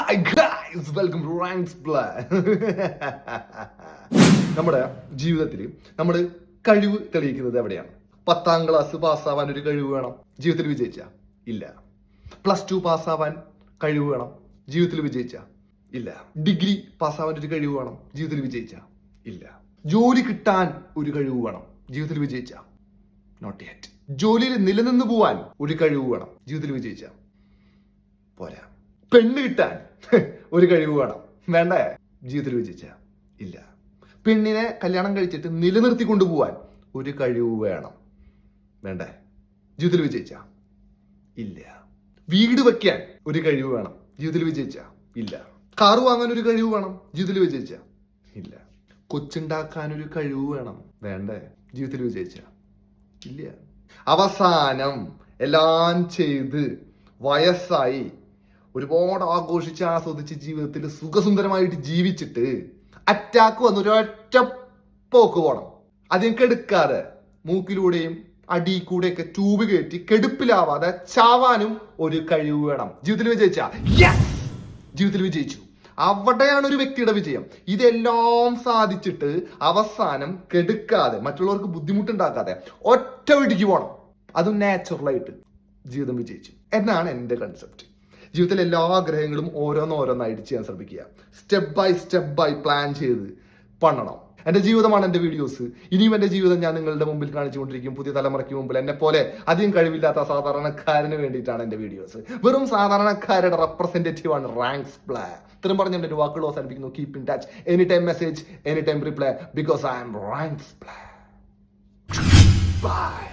Hi guys, welcome to ranks play. നമ്മുടെ ജീവിതത്തിൽ നമ്മൾ കഴിവ് തെളിയിക്കുന്നത് എവിടെയാണ്? 10ാം ക്ലാസ് പാസ്സാവാൻ ഒരു കഴിവ് വേണം, ജീവിതത്തിൽ വിജയിച്ച ഇല്ല. +2 പാസ്സാവാൻ കഴിവ് വേണം, ജീവിതത്തിൽ വിജയിച്ച ഇല്ല. ഡിഗ്രി പാസ്സാവാൻ ഒരു കഴിവ് വേണം, ജീവിതത്തിൽ വിജയിച്ച ഇല്ല. ജോലി കിട്ടാൻ ഒരു കഴിവ് വേണം, ജീവിതത്തിൽ വിജയിച്ച നോട്ട് യെറ്റ്. ജോലിയിൽ നിലനിന്ന് പോവാൻ ഒരു കഴിവ് വേണം, ജീവിതത്തിൽ വിജയിച്ച പോരാ. പെണ്ണ് കിട്ടാൻ ഒരു കഴിവ് വേണം, വേണ്ടേ? ജീവിതത്തിൽ വിജയിച്ച ഇല്ല. പെണ്ണിനെ കല്യാണം കഴിച്ചിട്ട് നിലനിർത്തി കൊണ്ടുപോവാൻ ഒരു കഴിവ് വേണം, വേണ്ടേ? ജീവിതത്തിൽ വിജയിച്ച ഇല്ല. വീട് വെക്കാൻ ഒരു കഴിവ് വേണം, ജീവിതത്തിൽ വിജയിച്ച ഇല്ല. കാറ് വാങ്ങാൻ ഒരു കഴിവ് വേണം, ജീവിതത്തിൽ വിജയിച്ച ഇല്ല. കൊച്ചുണ്ടാക്കാൻ ഒരു കഴിവ് വേണം, വേണ്ടേ? ജീവിതത്തിൽ വിജയിച്ച ഇല്ല. അവസാനം എല്ലാം ചെയ്ത് വയസ്സായി ഒരുപാട് ആഘോഷിച്ച് ആസ്വദിച്ച് ജീവിതത്തിൽ സുഖസുന്ദരമായിട്ട് ജീവിച്ചിട്ട് അറ്റാക്ക് വന്ന് ഒരൊറ്റ പോക്ക് പോണം. അധികം കെടുക്കാതെ മൂക്കിലൂടെയും അടി കൂടെയൊക്കെ ട്യൂബ് കയറ്റി കെടുപ്പിലാവാതെ ചാവാനും ഒരു കഴിവ് വേണം, ജീവിതത്തിൽ വിജയിച്ച ജീവിതത്തിൽ വിജയിച്ചു. അവിടെയാണ് ഒരു വ്യക്തിയുടെ വിജയം. ഇതെല്ലാം സാധിച്ചിട്ട് അവസാനം കെടുക്കാതെ മറ്റുള്ളവർക്ക് ബുദ്ധിമുട്ടുണ്ടാക്കാതെ ഒറ്റ വെടിക്ക് പോണം, അതും നാച്ചുറലായിട്ട് ജീവിതം വിജയിച്ചു എന്നാണ് എൻ്റെ കൺസെപ്റ്റ്. ജീവിതത്തിലെ എല്ലാ ആഗ്രഹങ്ങളും ഓരോന്നോരോന്നായിട്ട് ചെയ്യാൻ ശ്രമിക്കുക. സ്റ്റെപ്പ് ബൈ പ്ലാൻ ചെയ്ത് പണണം. എൻ്റെ ജീവിതമാണ് എൻ്റെ വീഡിയോസ്. ഇനിയും എൻ്റെ ജീവിതം ഞാൻ നിങ്ങളുടെ മുമ്പിൽ കാണിച്ചുകൊണ്ടിരിക്കും. പുതിയ തലമുറയ്ക്ക് മുമ്പിൽ എന്നെ പോലെ അധികം കഴിവില്ലാത്ത സാധാരണക്കാരന് വേണ്ടിയിട്ടാണ് എൻ്റെ വീഡിയോസ്. വെറും സാധാരണക്കാരുടെ റെപ്രസെന്റേറ്റീവ് ആണ് റാങ്ക്സ് പ്ലേ. ഇത്രയും പറഞ്ഞ എൻ്റെ വാക്കുകൾ അവസാനിപ്പിക്കുന്നു. Keep in touch, any time message, any time reply, because I am ranks play. By.